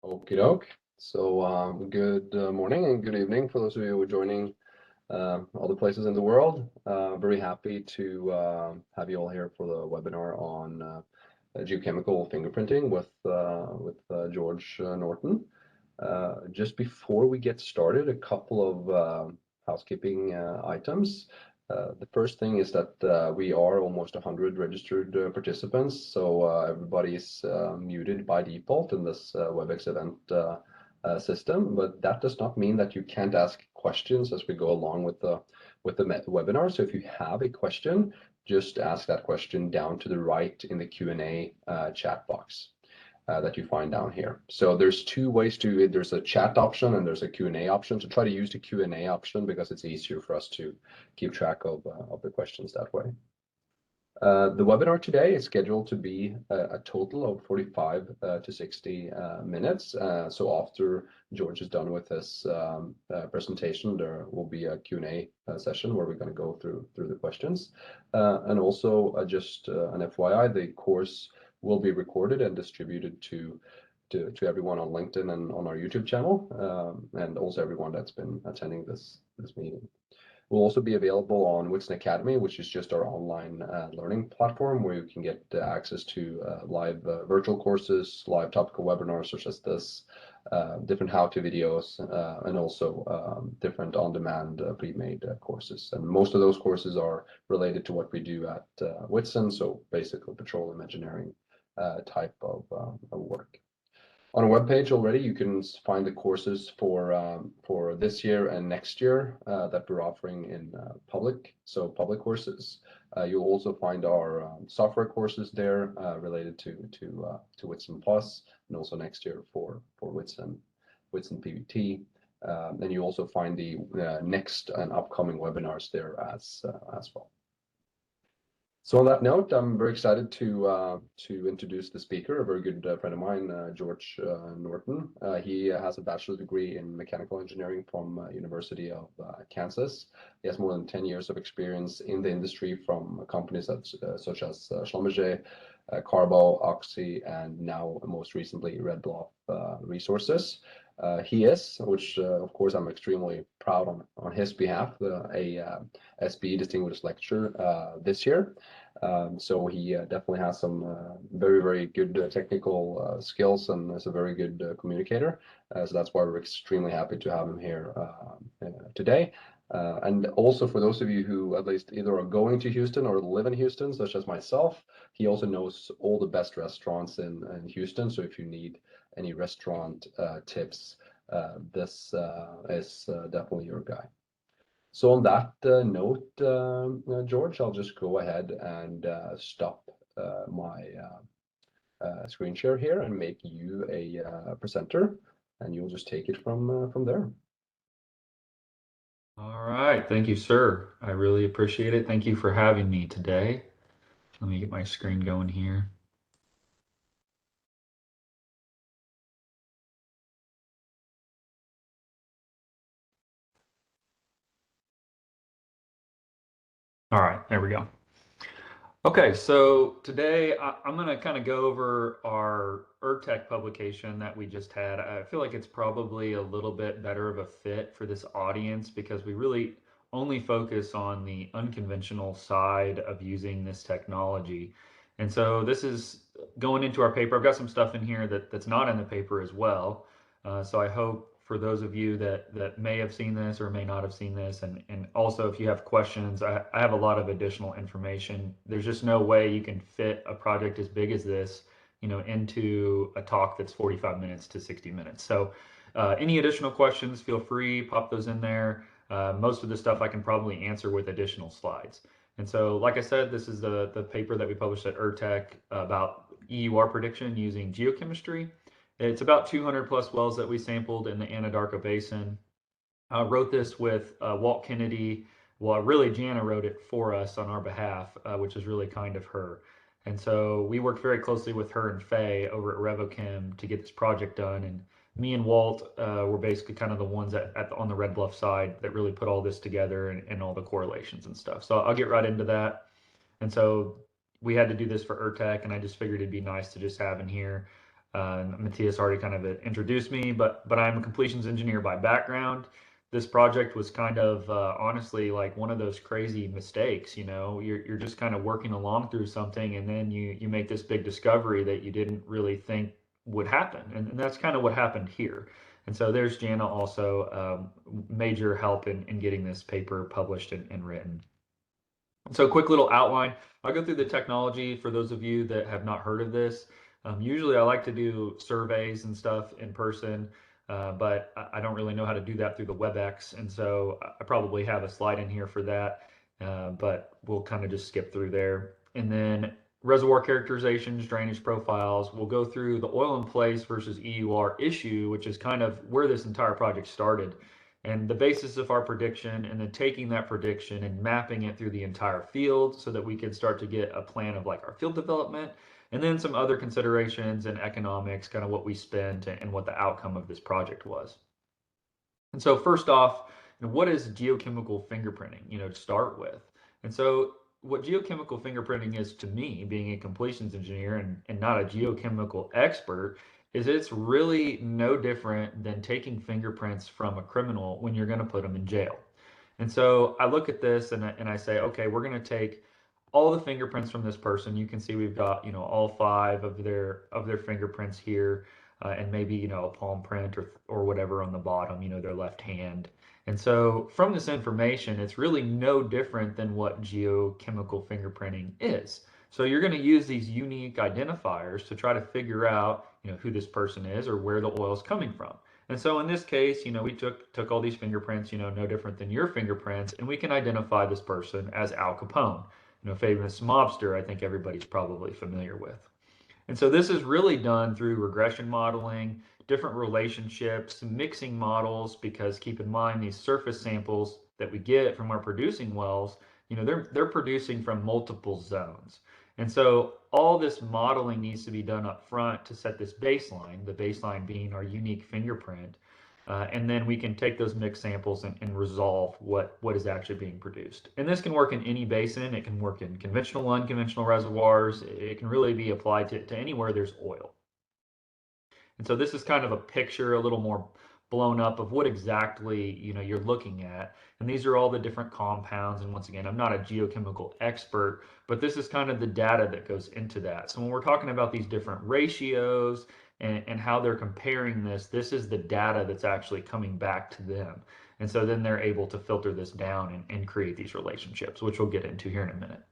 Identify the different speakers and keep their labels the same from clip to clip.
Speaker 1: Okie doke. So, good morning and good evening for those of you who are joining other places in the world. Very happy to have you all here for the webinar on geochemical fingerprinting with George Norton. Just before we get started, a couple of housekeeping items. The first thing is that we are almost 100 registered participants, so everybody is muted by default in this WebEx event system, but that does not mean that you can't ask questions as we go along with the webinar. So if you have a question, just ask that question down to the right in the Q&A chat box that you find down here. So there's two ways to it. There's a chat option and there's a Q&A option. So try to use the Q&A option because it's easier for us to keep track of the questions that way. The webinar today is scheduled to be a total of 45 to 60 minutes. So after George is done with his presentation, there will be a Q&A session where we're going to go through the questions. And also just an FYI, the course will be recorded and distributed to everyone on LinkedIn and on our YouTube channel, and also everyone that's been attending this meeting. We'll also be available on Whitson Academy, which is just our online learning platform where you can get access to live virtual courses, live topical webinars such as this, different how-to videos, and also different on-demand pre-made courses. And most of those courses are related to what we do at Whitson, so basically petroleum engineering type of work. On our webpage already, you can find the courses for this year and next year that we're offering in public courses. You'll also find our software courses there related to Whitson Plus, and also next year for Whitson PVT. And you also find the next and upcoming webinars there as well. So on that note, I'm very excited to introduce the speaker, a very good friend of mine, George Norton. He has a bachelor's degree in mechanical engineering from University of Kansas. He has more than 10 years of experience in the industry from companies such as Schlumberger, Carbo, Oxy, and now most recently Red Bluff Resources. He is, which of course I'm extremely proud on his behalf, a SB Distinguished Lecturer this year. So he definitely has some very, very good technical skills and is a very good communicator. So that's why we're extremely happy to have him here today. And also for those of you who at least either are going to Houston or live in Houston, such as myself, he also knows all the best restaurants in Houston. So if you need any restaurant tips, this is definitely your guy. So on that note, George, I'll just go ahead and stop my screen share here and make you a presenter, and you'll just take it from there.
Speaker 2: All right, thank you, sir. I really appreciate it. Thank you for having me today. Let me get my screen going here. All right, there we go. Okay, so today I'm going to kind of go over our ERTech publication that we just had. I feel like it's probably a little bit better of a fit for this audience because we really only focus on the unconventional side of using this technology. And so this is going into our paper. I've got some stuff in here that's not in the paper as well. So I hope for those of you that may have seen this or may not have seen this, and also if you have questions, I have a lot of additional information. There's just no way you can fit a project as big as this, into a talk that's 45 minutes to 60 minutes. So any additional questions, feel free, pop those in there. Most of the stuff I can probably answer with additional slides. And so, like I said, this is the paper that we published at ERTech about EUR prediction using geochemistry. It's about 200 plus wells that we sampled in the Anadarko Basin. I wrote this with Walt Kennedy. Well, really, Jana wrote it for us on our behalf, which is really kind of her. And so we worked very closely with her and Faye over at RevoChem to get this project done. And me and Walt were basically kind of the ones on the Red Bluff side that really put all this together and all the correlations and stuff. So I'll get right into that. And so we had to do this for ERTech, and I just figured it'd be nice to just have in here. Matthias already kind of introduced me, but I'm a completions engineer by background. This project was kind of honestly like one of those crazy mistakes. You're just kind of working along through something, and then you make this big discovery that you didn't really think would happen, and that's kind of what happened here. And so there's Jana also, major help in getting this paper published and written. So quick little outline. I'll go through the technology for those of you that have not heard of this. Usually I like to do surveys and stuff in person, but I don't really know how to do that through the WebEx. And so I probably have a slide in here for that, but we'll kind of just skip through there. And then reservoir characterizations, drainage profiles. We'll go through the oil in place versus EUR issue, which is kind of where this entire project started, and the basis of our prediction, and then taking that prediction and mapping it through the entire field so that we can start to get a plan of like our field development, and then some other considerations and economics, kind of what we spent and what the outcome of this project was. And so first off, what is geochemical fingerprinting, to start with? And so what geochemical fingerprinting is to me, being a completions engineer and not a geochemical expert, is it's really no different than taking fingerprints from a criminal when you're going to put them in jail. And so I look at this and I say, okay, we're going to take all the fingerprints from this person. You can see we've got, all 5 of their fingerprints here, and maybe, a palm print or whatever on the bottom, their left hand. And so from this information, it's really no different than what geochemical fingerprinting is. So you're going to use these unique identifiers to try to figure out, who this person is or where the oil is coming from. And so in this case, we took all these fingerprints, no different than your fingerprints, and we can identify this person as Al Capone, famous mobster I think everybody's probably familiar with. And so this is really done through regression modeling, different relationships, mixing models, because keep in mind these surface samples that we get from our producing wells, they're producing from multiple zones. And so all this modeling needs to be done up front to set this baseline, the baseline being our unique fingerprint. And then we can take those mixed samples and resolve what is actually being produced. And this can work in any basin. It can work in conventional, unconventional reservoirs. It can really be applied to anywhere there's oil. And so this is kind of a picture, a little more blown up, of what exactly you're looking at. And these are all the different compounds. And once again, I'm not a geochemical expert, but this is kind of the data that goes into that. So when we're talking about these different ratios and how they're comparing this is the data that's actually coming back to them. And so then they're able to filter this down and create these relationships, which we'll get into here in a minute.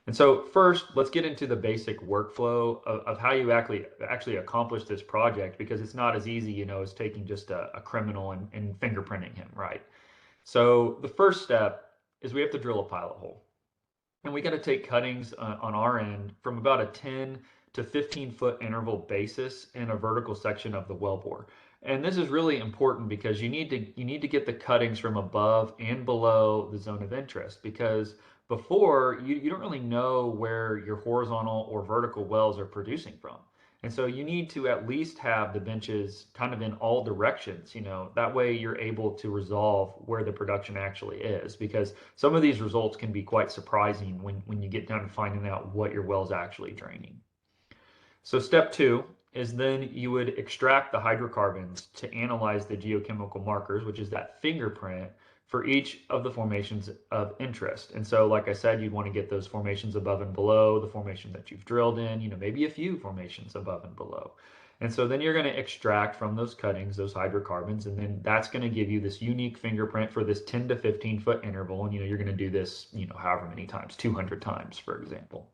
Speaker 2: And so first, let's get into the basic workflow of how you actually accomplish this project, because it's not as easy, as taking just a criminal and fingerprinting him, right? So the first step is we have to drill a pilot hole. And we got to take cuttings on our end from about a 10 to 15 foot interval basis in a vertical section of the wellbore. And this is really important because you need to get the cuttings from above and below the zone of interest, because before you don't really know where your horizontal or vertical wells are producing from. And so you need to at least have the benches kind of in all directions, that way you're able to resolve where the production actually is, because some of these results can be quite surprising when you get down to finding out what your well's actually draining. So step 2 is then you would extract the hydrocarbons to analyze the geochemical markers, which is that fingerprint for each of the formations of interest. And so, like I said, you'd want to get those formations above and below the formation that you've drilled in, maybe a few formations above and below. And so then you're going to extract from those cuttings those hydrocarbons, and then that's going to give you this unique fingerprint for this 10 to 15 foot interval. And you're going to do this, however many times, 200 times, for example.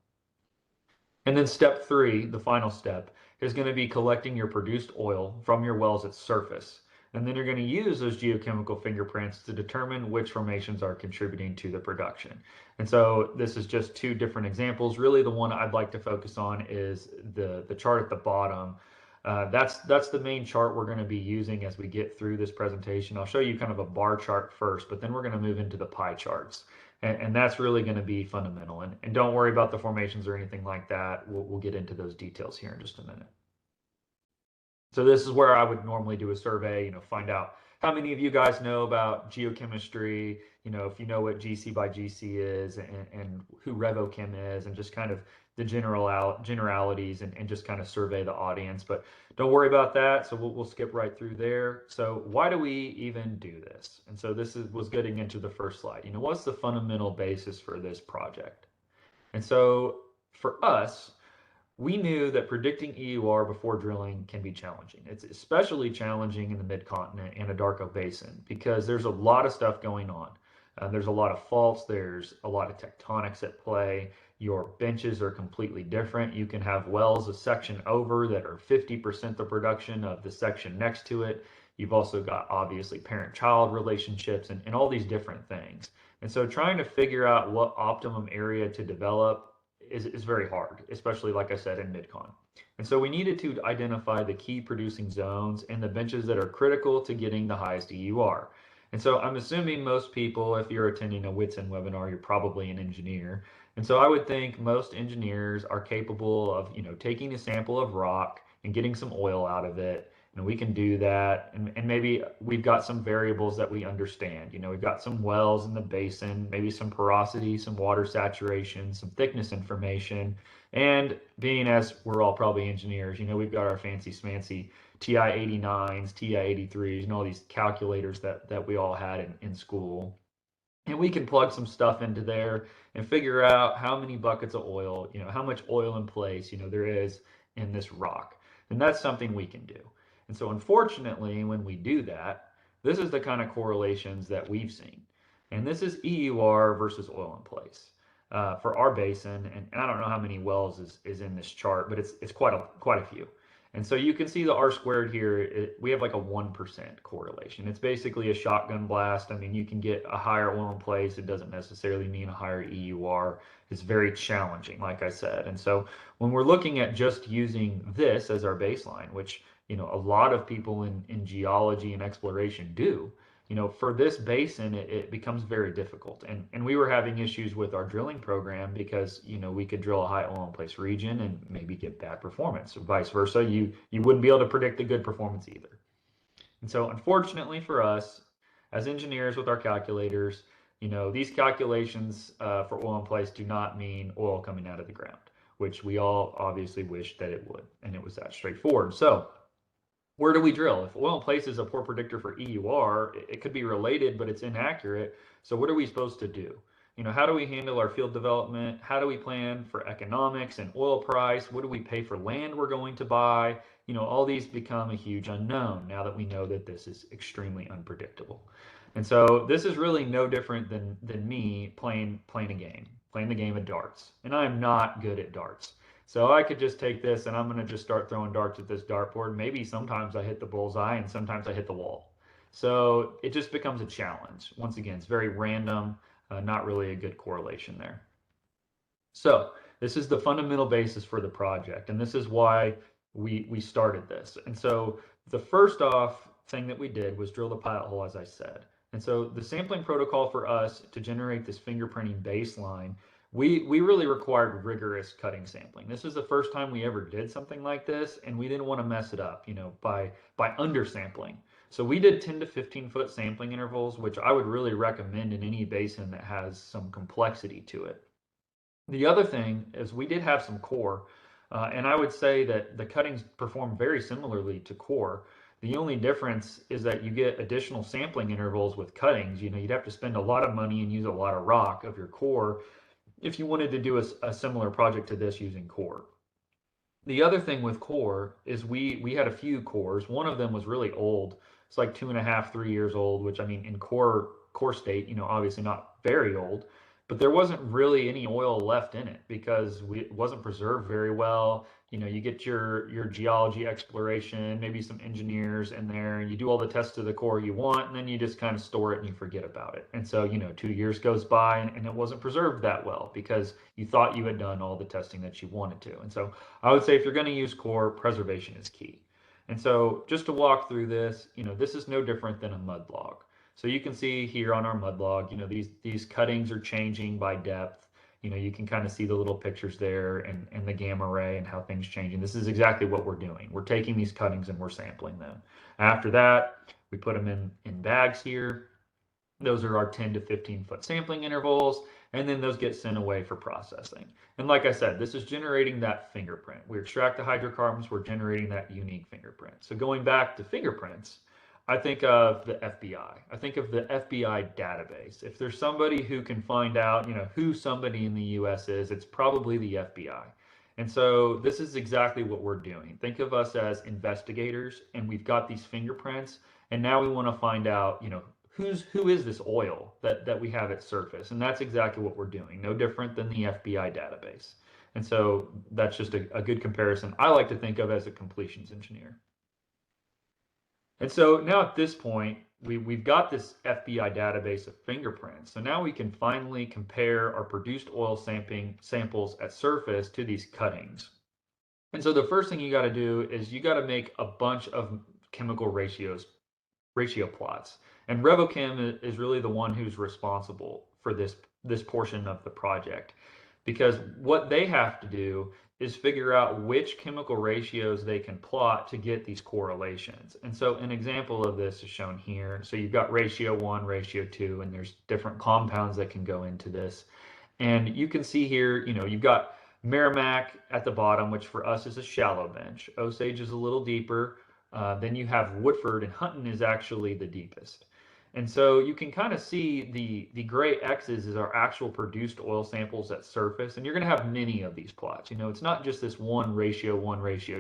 Speaker 2: And then step 3, the final step, is going to be collecting your produced oil from your wells at surface. And then you're going to use those geochemical fingerprints to determine which formations are contributing to the production. And so this is just 2 different examples. Really, the one I'd like to focus on is the chart at the bottom. That's the main chart we're going to be using as we get through this presentation. I'll show you kind of a bar chart first, but then we're going to move into the pie charts. And that's really going to be fundamental. And don't worry about the formations or anything like that. We'll get into those details here in just a minute. So this is where I would normally do a survey, find out how many of you guys know about geochemistry, if you know what GC by GC is and who RevoChem is, and just kind of the generalities and just kind of survey the audience. But don't worry about that. So we'll skip right through there. So why do we even do this? And so was getting into the first slide. What's the fundamental basis for this project? And so for us, we knew that predicting EUR before drilling can be challenging. It's especially challenging in the mid-continent and Anadarko Basin because there's a lot of stuff going on. There's a lot of faults, there's a lot of tectonics at play. Your benches are completely different. You can have wells a section over that are 50% the production of the section next to it. You've also got obviously parent-child relationships and all these different things. And so trying to figure out what optimum area to develop is very hard, especially like I said in MidCon. And so we needed to identify the key producing zones and the benches that are critical to getting the highest EUR. And so I'm assuming most people, if you're attending a Whitson webinar, you're probably an engineer. And so I would think most engineers are capable of, taking a sample of rock and getting some oil out of it. And we can do that. And maybe we've got some variables that we understand. We've got some wells in the basin, maybe some porosity, some water saturation, some thickness information. And being as we're all probably engineers, we've got our fancy smancy TI-89s, TI-83s, and all these calculators that we all had in school. And we can plug some stuff into there and figure out how many buckets of oil, how much oil in place, there is in this rock. And that's something we can do. And so unfortunately, when we do that, this is the kind of correlations that we've seen. And this is EUR versus oil in place for our basin. And I don't know how many wells is in this chart, but it's quite a few. And so you can see the R squared here, we have like a 1% correlation. It's basically a shotgun blast. I mean, you can get a higher oil in place. It doesn't necessarily mean a higher EUR. It's very challenging, like I said. And so when we're looking at just using this as our baseline, which, a lot of people in geology and exploration do, for this basin, it becomes very difficult. And we were having issues with our drilling program because, we could drill a high oil in place region and maybe get bad performance. So vice versa, you wouldn't be able to predict the good performance either. And so unfortunately for us, as engineers with our calculators, these calculations for oil in place do not mean oil coming out of the ground, which we all obviously wish that it would. And it was that straightforward. So where do we drill? If oil in place is a poor predictor for EUR, it could be related, but it's inaccurate. So what are we supposed to do? How do we handle our field development? How do we plan for economics and oil price? What do we pay for land we're going to buy? All these become a huge unknown now that we know that this is extremely unpredictable. And so this is really no different than me playing the game of darts. And I'm not good at darts. So I could just take this and I'm going to just start throwing darts at this dartboard. Maybe sometimes I hit the bullseye and sometimes I hit the wall. So it just becomes a challenge. Once again, it's very random, not really a good correlation there. So this is the fundamental basis for the project, and this is why we started this. And so the first off thing that we did was drill the pilot hole, as I said. And so the sampling protocol for us to generate this fingerprinting baseline, we really required rigorous cutting sampling. This is the first time we ever did something like this, and we didn't want to mess it up, by undersampling. So we did 10 to 15 foot sampling intervals, which I would really recommend in any basin that has some complexity to it. The other thing is we did have some core, and I would say that the cuttings perform very similarly to core. The only difference is that you get additional sampling intervals with cuttings. You'd have to spend a lot of money and use a lot of rock of your core if you wanted to do a similar project to this using core. The other thing with core is we had a few cores. One of them was really old. It's like 2.5, 3 years old, which I mean in core state, obviously not very old, but there wasn't really any oil left in it because it wasn't preserved very well. You get your geology exploration, maybe some engineers in there, and you do all the tests to the core you want, and then you just kind of store it and you forget about it. And so, 2 years goes by and it wasn't preserved that well because you thought you had done all the testing that you wanted to. And so I would say if you're going to use core, preservation is key. And so just to walk through this, this is no different than a mud log. So you can see here on our mud log, these cuttings are changing by depth. You can kind of see the little pictures there and the gamma ray and how things change. And this is exactly what we're doing. We're taking these cuttings and we're sampling them. After that, we put them in bags here. Those are our 10 to 15 foot sampling intervals. and then those get sent away for processing. And like I said, this is generating that fingerprint. We extract the hydrocarbons, we're generating that unique fingerprint. So going back to fingerprints, I think of the FBI. I think of the FBI database. If there's somebody who can find out, who somebody in the US is, it's probably the FBI. And so this is exactly what we're doing. Think of us as investigators, and we've got these fingerprints, and now we want to find out, who is this oil that we have at surface? And that's exactly what we're doing. No different than the FBI database. And so that's just a good comparison I like to think of as a completions engineer. And so now at this point, we've got this FBI database of fingerprints. So now we can finally compare our produced oil samples at surface to these cuttings. And so the first thing you got to do is you got to make a bunch of chemical ratio plots. And Revochem is really the one who's responsible for this portion of the project, because what they have to do is figure out which chemical ratios they can plot to get these correlations. And so an example of this is shown here. So you've got ratio 1, ratio 2, and there's different compounds that can go into this. And you can see here, you've got Merrimack at the bottom, which for us is a shallow bench. Osage is a little deeper. Then you have Woodford, and Hunton is actually the deepest. And so you can kind of see the gray X's is our actual produced oil samples at surface. And you're going to have many of these plots. It's not just this 1 ratio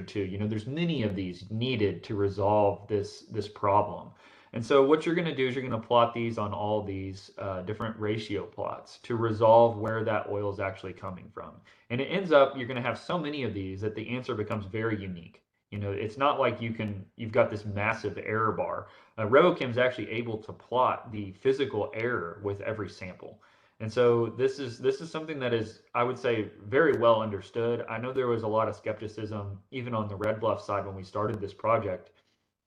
Speaker 2: 2. There's many of these needed to resolve this problem. And so what you're going to do is you're going to plot these on all these different ratio plots to resolve where that oil is actually coming from. And it ends up, you're going to have so many of these that the answer becomes very unique. It's not like you've got this massive error bar. Revochem is actually able to plot the physical error with every sample. And so this is something that is, I would say, very well understood. I know there was a lot of skepticism even on the Red Bluff side when we started this project.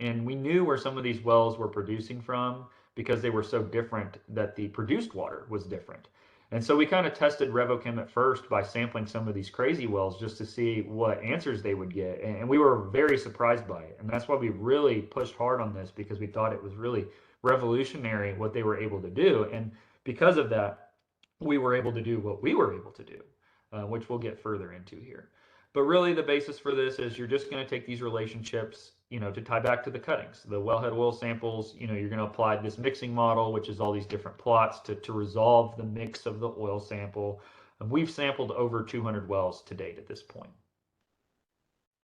Speaker 2: And we knew where some of these wells were producing from because they were so different that the produced water was different. And so we kind of tested Revochem at first by sampling some of these crazy wells just to see what answers they would get. And we were very surprised by it. And that's why we really pushed hard on this, because we thought it was really revolutionary what they were able to do. And because of that, we were able to do what we were able to do, which we'll get further into here. But really the basis for this is you're just going to take these relationships, to tie back to the cuttings, the wellhead oil samples, you're going to apply this mixing model, which is all these different plots to resolve the mix of the oil sample. And we've sampled over 200 wells to date at this point.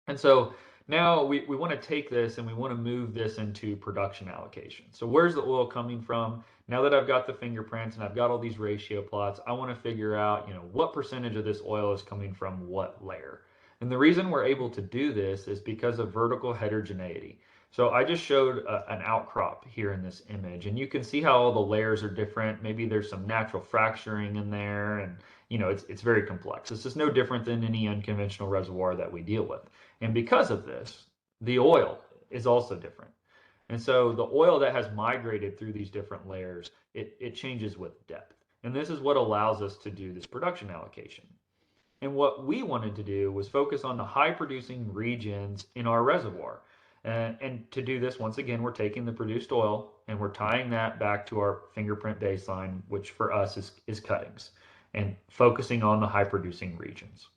Speaker 2: And so now we want to take this and we want to move this into production allocation. So where's the oil coming from? Now that I've got the fingerprints and I've got all these ratio plots, I want to figure out, what percentage of this oil is coming from what layer. And the reason we're able to do this is because of vertical heterogeneity. So I just showed an outcrop here in this image, and you can see how all the layers are different. Maybe there's some natural fracturing in there, and it's very complex. It's just no different than any unconventional reservoir that we deal with. And because of this, the oil is also different. And so the oil that has migrated through these different layers, it changes with depth. And this is what allows us to do this production allocation. And what we wanted to do was focus on the high producing regions in our reservoir. And to do this, once again, we're taking the produced oil and we're tying that back to our fingerprint baseline, which for us is cuttings, and focusing on the high producing regions.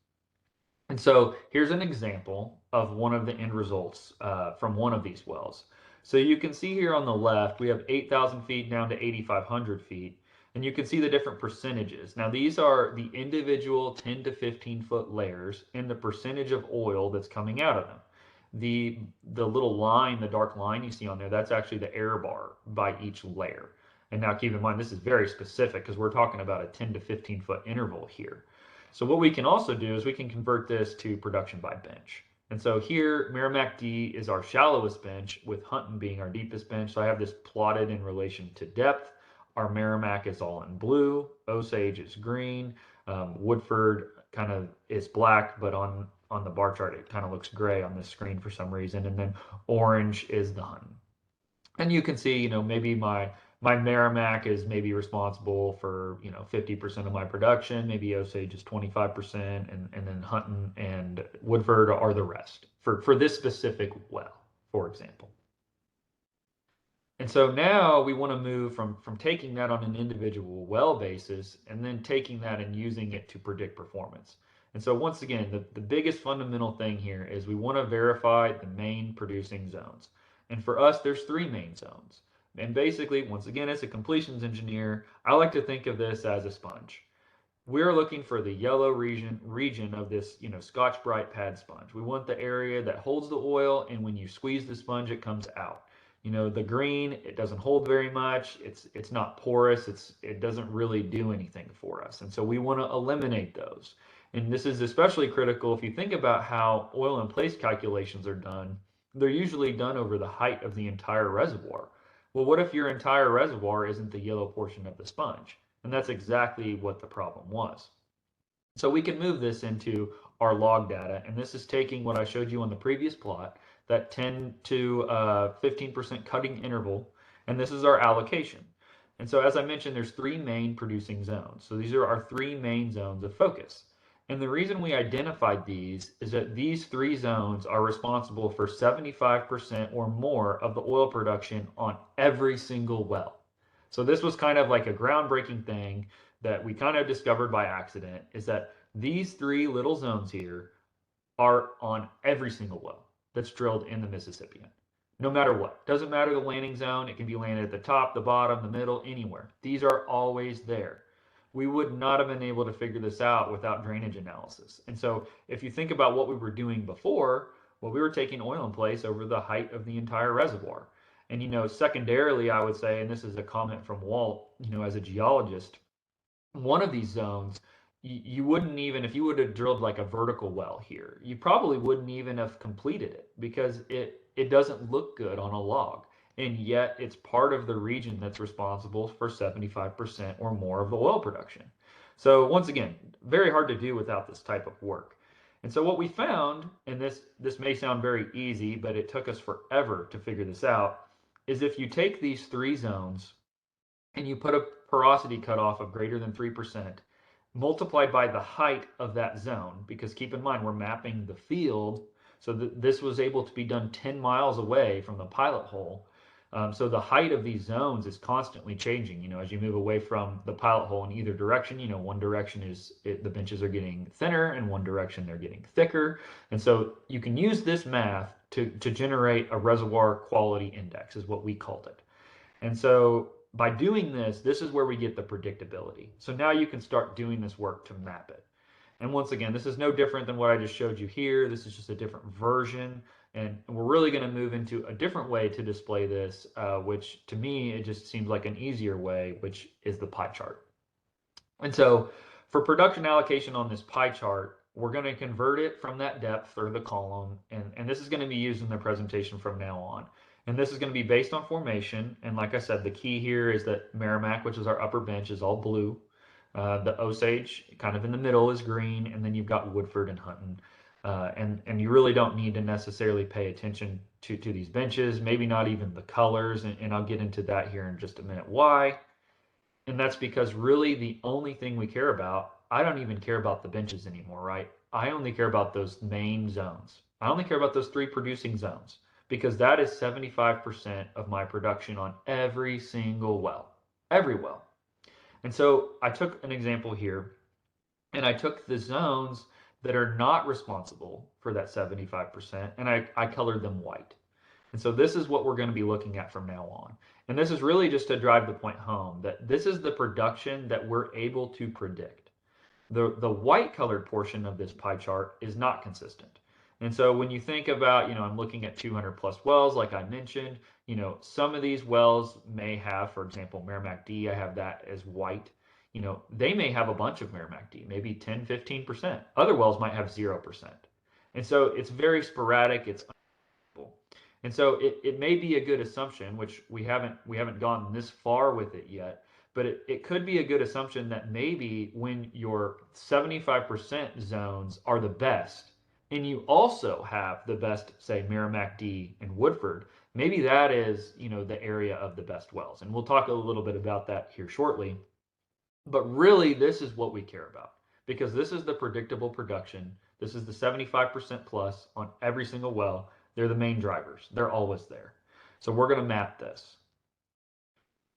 Speaker 2: And so here's an example of one of the end results from one of these wells. So you can see here on the left, we have 8,000 feet down to 8,500 feet. And you can see the different percentages. Now these are the individual 10 to 15 foot layers and the percentage of oil that's coming out of them. The little line, the dark line you see on there, that's actually the error bar by each layer. And now keep in mind, this is very specific because we're talking about a 10 to 15 foot interval here. So what we can also do is we can convert this to production by bench. And so here, Merrimack D is our shallowest bench, with Hunton being our deepest bench. So I have this plotted in relation to depth. Our Merrimack is all in blue, Osage is green, Woodford kind of is black, but on the bar chart it kind of looks gray on the screen for some reason, and then orange is the Hunton. And you can see, maybe my Merrimack is maybe responsible for 50% of my production, maybe Osage is 25%, and then Hunton and Woodford are the rest for this specific well, for example. And so now we want to move from taking that on an individual well basis and then taking that and using it to predict performance. And so once again, the biggest fundamental thing here is we want to verify the main producing zones. And for us, there's three main zones. And basically, once again, as a completions engineer, I like to think of this as a sponge. We're looking for the yellow region of this, Scotch Brite pad sponge. We want the area that holds the oil, and when you squeeze the sponge, it comes out. The green, it doesn't hold very much. It's not porous. It doesn't really do anything for us. And so we want to eliminate those. And this is especially critical if you think about how oil in place calculations are done. They're usually done over the height of the entire reservoir. Well, what if your entire reservoir isn't the yellow portion of the sponge? And that's exactly what the problem was. So we can move this into our log data, and this is taking what I showed you on the previous plot, that 10 to 15% cutting interval, and this is our allocation. And so as I mentioned, there's three main producing zones. So these are our three main zones of focus. And the reason we identified these is that these three zones are responsible for 75% or more of the oil production on every single well. So this was kind of like a groundbreaking thing that we kind of discovered by accident, is that these three little zones here are on every single well that's drilled in the Mississippian. No matter what. Doesn't matter the landing zone. It can be landed at the top, the bottom, the middle, anywhere. These are always there. We would not have been able to figure this out without drainage analysis. And so if you think about what we were doing before, well, we were taking oil in place over the height of the entire reservoir. And secondarily, I would say, and this is a comment from Walt, as a geologist, one of these zones, you wouldn't even, if you would have drilled like a vertical well here, you probably wouldn't even have completed it because it doesn't look good on a log. And yet it's part of the region that's responsible for 75% or more of the oil production. So once again, very hard to do without this type of work. And so what we found, and this may sound very easy, but it took us forever to figure this out, is if you take these three zones and you put a porosity cutoff of greater than 3%, multiplied by the height of that zone, because keep in mind, we're mapping the field, so this was able to be done 10 miles away from the pilot hole. So the height of these zones is constantly changing, as you move away from the pilot hole in either direction. One direction is the benches are getting thinner, and one direction they're getting thicker. And so you can use this math to generate a reservoir quality index, is what we called it. And so by doing this, this is where we get the predictability. So now you can start doing this work to map it. And once again, this is no different than what I just showed you here. This is just a different version. And we're really going to move into a different way to display this, which to me, it just seems like an easier way, which is the pie chart. And so for production allocation on this pie chart, we're going to convert it from that depth or the column, and this is going to be used in the presentation from now on. And this is going to be based on formation, and like I said, the key here is that Merrimack, which is our upper bench, is all blue. The Osage, kind of in the middle, is green, and then you've got Woodford and Hunton. And you really don't need to necessarily pay attention to these benches, maybe not even the colors, and I'll get into that here in just a minute why. And that's because really the only thing we care about, I don't even care about the benches anymore, right? I only care about those main zones. I only care about those three producing zones because that is 75% of my production on every single well, every well. And so I took an example here and I took the zones that are not responsible for that 75% and I colored them white. And so this is what we're going to be looking at from now on. And this is really just to drive the point home that this is the production that we're able to predict. The white colored portion of this pie chart is not consistent. And so when you think about, I'm looking at 200 plus wells, like I mentioned, some of these wells may have, for example, Merrimack D, I have that as white. They may have a bunch of Merrimack D, maybe 10, 15%. Other wells might have 0%. And so it's very sporadic. It's and so it may be a good assumption, which we haven't gone this far with it yet, but it could be a good assumption that maybe when your 75% zones are the best, and you also have the best, say, Merrimack D and Woodford, maybe that is, the area of the best wells. And we'll talk a little bit about that here shortly. But really, this is what we care about because this is the predictable production. This is the 75% plus on every single well. They're the main drivers. They're always there. So we're going to map this.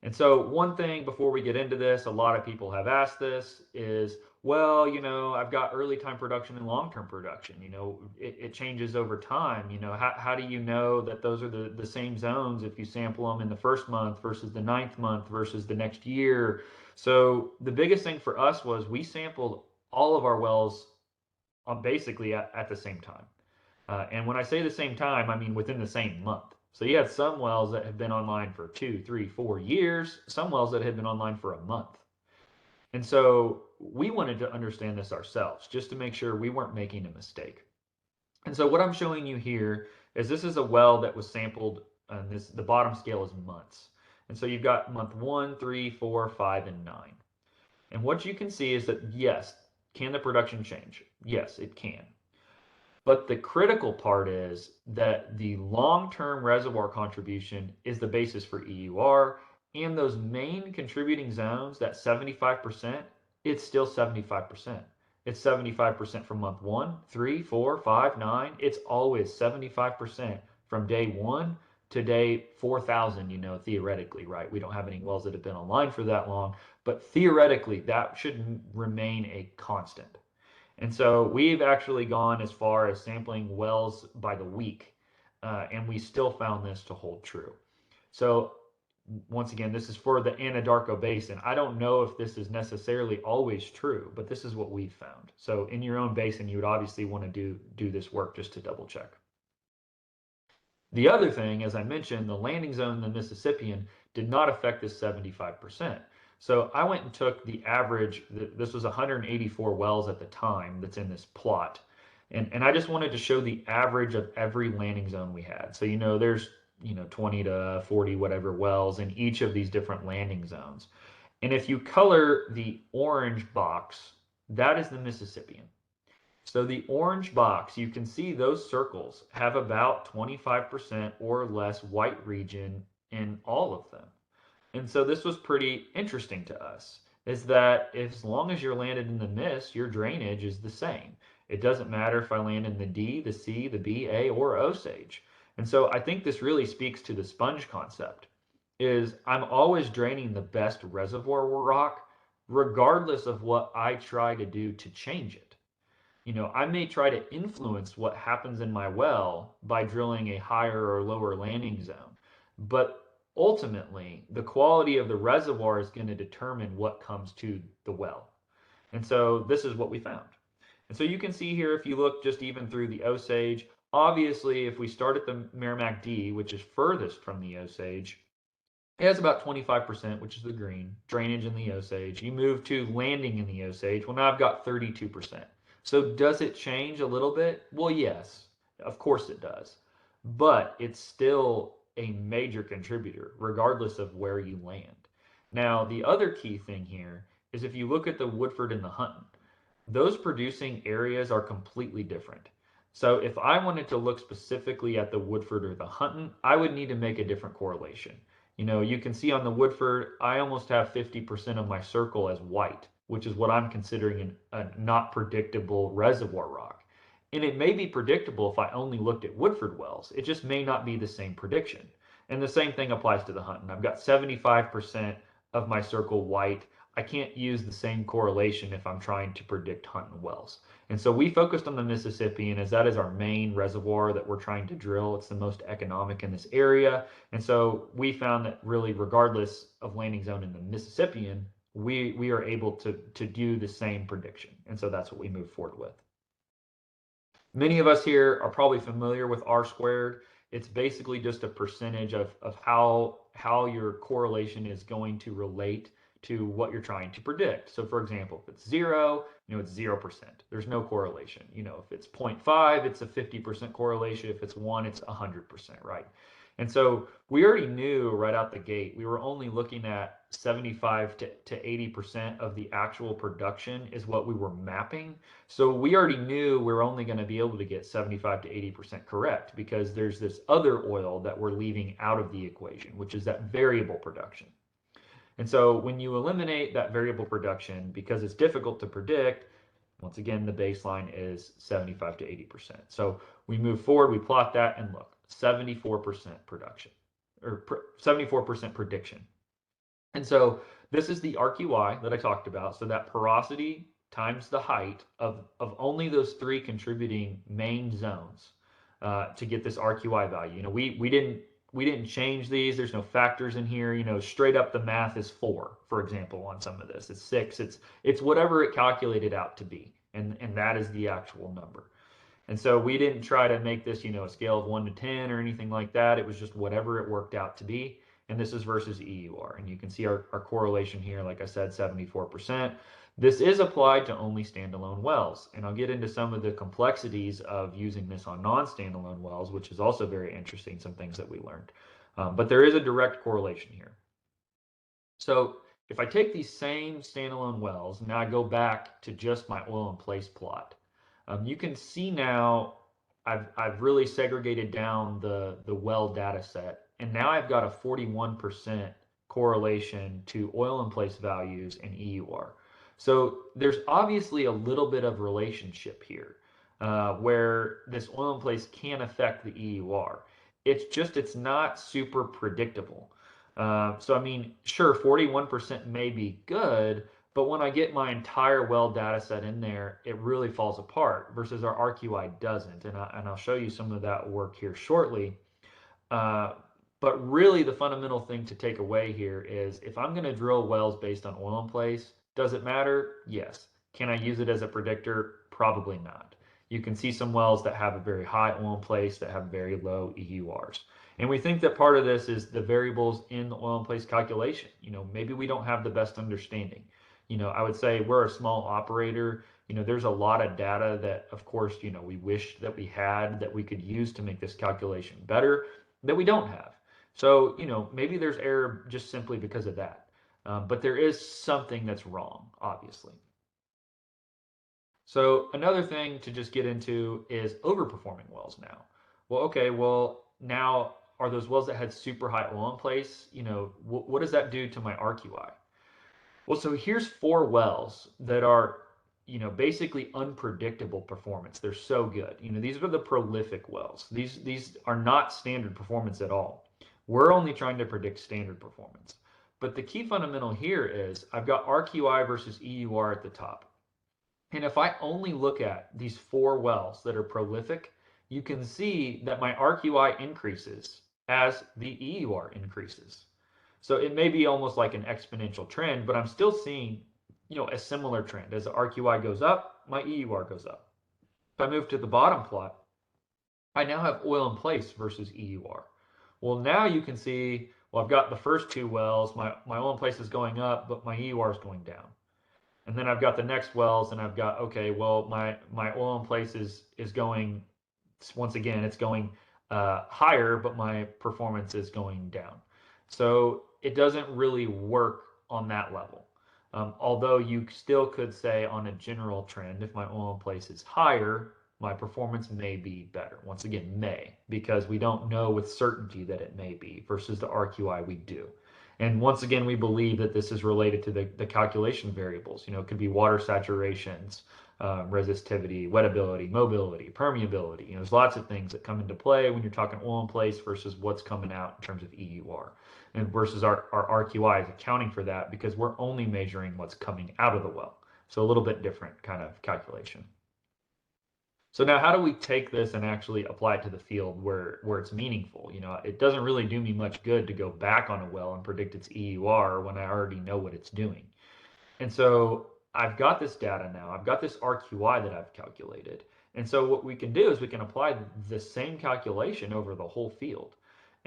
Speaker 2: And so one thing before we get into this, a lot of people have asked this is, well, I've got early time production and long-term production. It changes over time. How do you know that those are the same zones if you sample them in the first month versus the ninth month versus the next year? So the biggest thing for us was we sampled all of our wells basically at the same time. And when I say the same time, I mean within the same month. So you had some wells that have been online for 2, 3, 4 years, some wells that had been online for a month. And so we wanted to understand this ourselves just to make sure we weren't making a mistake. And so what I'm showing you here is this is a well that was sampled, and the bottom scale is months. And so you've got month 1, 3, 4, 5, and 9. And what you can see is that yes, can the production change? Yes, it can. But the critical part is that the long-term reservoir contribution is the basis for EUR, and those main contributing zones, that 75%, it's still 75%. It's 75% from month 1, 3, 4, 5, 9. It's always 75% from day 1 to day 4,000, theoretically, right? We don't have any wells that have been online for that long, but theoretically, that should remain a constant. And so we've actually gone as far as sampling wells by the week, and we still found this to hold true. So once again, this is for the Anadarko Basin. I don't know if this is necessarily always true, but this is what we've found. So in your own basin, you would obviously want to do this work just to double check. The other thing, as I mentioned, the landing zone in the Mississippian did not affect this 75%. So I went and took the average, this was 184 wells at the time that's in this plot. And I just wanted to show the average of every landing zone we had. So, there's, 20 to 40, whatever wells in each of these different landing zones. And if you color the orange box, that is the Mississippian. So the orange box, you can see those circles have about 25% or less white region in all of them. And so this was pretty interesting to us, is that as long as you're landed in the Miss, your drainage is the same. It doesn't matter if I land in the D, the C, the B, A, or Osage. And so I think this really speaks to the sponge concept, is I'm always draining the best reservoir rock, regardless of what I try to do to change it. I may try to influence what happens in my well by drilling a higher or lower landing zone, but ultimately the quality of the reservoir is going to determine what comes to the well. And so this is what we found. And so you can see here, if you look just even through the Osage, obviously if we start at the Merrimack D, which is furthest from the Osage, it has about 25%, which is the green, drainage in the Osage. You move to landing in the Osage. Well, now I've got 32%. So does it change a little bit? Well, yes, of course it does. But it's still a major contributor, regardless of where you land. Now, the other key thing here is if you look at the Woodford and the Hunton, those producing areas are completely different. So if I wanted to look specifically at the Woodford or the Hunton, I would need to make a different correlation. You can see on the Woodford, I almost have 50% of my circle as white, which is what I'm considering a not predictable reservoir rock. And it may be predictable if I only looked at Woodford wells. It just may not be the same prediction. And the same thing applies to the Hunton. I've got 75% of my circle white. I can't use the same correlation if I'm trying to predict Hunton wells. And so we focused on the Mississippian as that is our main reservoir that we're trying to drill. It's the most economic in this area. And so we found that really, regardless of landing zone in the Mississippian, we are able to do the same prediction. And so that's what we move forward with. Many of us here are probably familiar with R squared. It's basically just a percentage of how your correlation is going to relate to what you're trying to predict. So for example, if it's 0, it's 0%. There's no correlation. If it's 0.5, it's a 50% correlation. If it's 1, it's 100%, right? And so we already knew right out the gate, we were only looking at 75 to 80% of the actual production is what we were mapping. So we already knew we were only going to be able to get 75 to 80% correct because there's this other oil that we're leaving out of the equation, which is that variable production. And so when you eliminate that variable production, because it's difficult to predict, once again, the baseline is 75 to 80%. So we move forward, we plot that, and look, 74% production, or 74% prediction. And so this is the RQI that I talked about. So that porosity times the height of only those three contributing main zones to get this RQI value. We didn't change these. There's no factors in here. Straight up the math is 4, for example, on some of this. It's 6. It's whatever it calculated out to be, and that is the actual number. And so we didn't try to make this, a scale of 1 to 10 or anything like that. It was just whatever it worked out to be. And this is versus EUR. And you can see our correlation here, like I said, 74%. This is applied to only standalone wells. And I'll get into some of the complexities of using this on non-standalone wells, which is also very interesting, some things that we learned. But there is a direct correlation here. So if I take these same standalone wells, now I go back to just my oil in place plot. You can see now I've really segregated down the well data set, and now I've got a 41% correlation to oil in place values and EUR. So there's obviously a little bit of relationship here where this oil in place can affect the EUR. It's not super predictable. So I mean, sure, 41% may be good, but when I get my entire well data set in there, it really falls apart versus our RQI doesn't. And I'll show you some of that work here shortly. Uh, but really the fundamental thing to take away here is if I'm going to drill wells based on oil in place, does it matter? Yes. Can I use it as a predictor? Probably not. You can see some wells that have a very high oil in place that have very low EURs. And we think that part of this is the variables in the oil in place calculation. Maybe we don't have the best understanding. I would say we're a small operator. There's a lot of data that, of course, we wish that we had that we could use to make this calculation better that we don't have. So, maybe there's error just simply because of that. But there is something that's wrong, obviously. So another thing to just get into is overperforming wells now. Well, okay, now are those wells that had super high oil in place? What does that do to my RQI? Well, so here's 4 wells that are, basically unpredictable performance. They're so good. These are the prolific wells. These are not standard performance at all. We're only trying to predict standard performance. But the key fundamental here is I've got RQI versus EUR at the top. And if I only look at these 4 wells that are prolific, you can see that my RQI increases as the EUR increases. So it may be almost like an exponential trend, but I'm still seeing, a similar trend. As the RQI goes up, my EUR goes up. If I move to the bottom plot, I now have oil in place versus EUR. Well, now you can see, I've got the first 2 wells, my oil in place is going up, but my EUR is going down. And then I've got the next wells, and I've got, okay, well, my oil in place is going, once again, it's going higher, but my performance is going down. So it doesn't really work on that level. Although you still could say on a general trend, if my oil in place is higher, my performance may be better. Once again, may, because we don't know with certainty that it may be versus the RQI we do. And once again, we believe that this is related to the calculation variables. It could be water saturations, resistivity, wettability, mobility, permeability. There's lots of things that come into play when you're talking oil in place versus what's coming out in terms of EUR. And versus our RQI is accounting for that because we're only measuring what's coming out of the well. So a little bit different kind of calculation. So now how do we take this and actually apply it to the field where it's meaningful? It doesn't really do me much good to go back on a well and predict its EUR when I already know what it's doing. And so I've got this data now. I've got this RQI that I've calculated. And so what we can do is we can apply the same calculation over the whole field.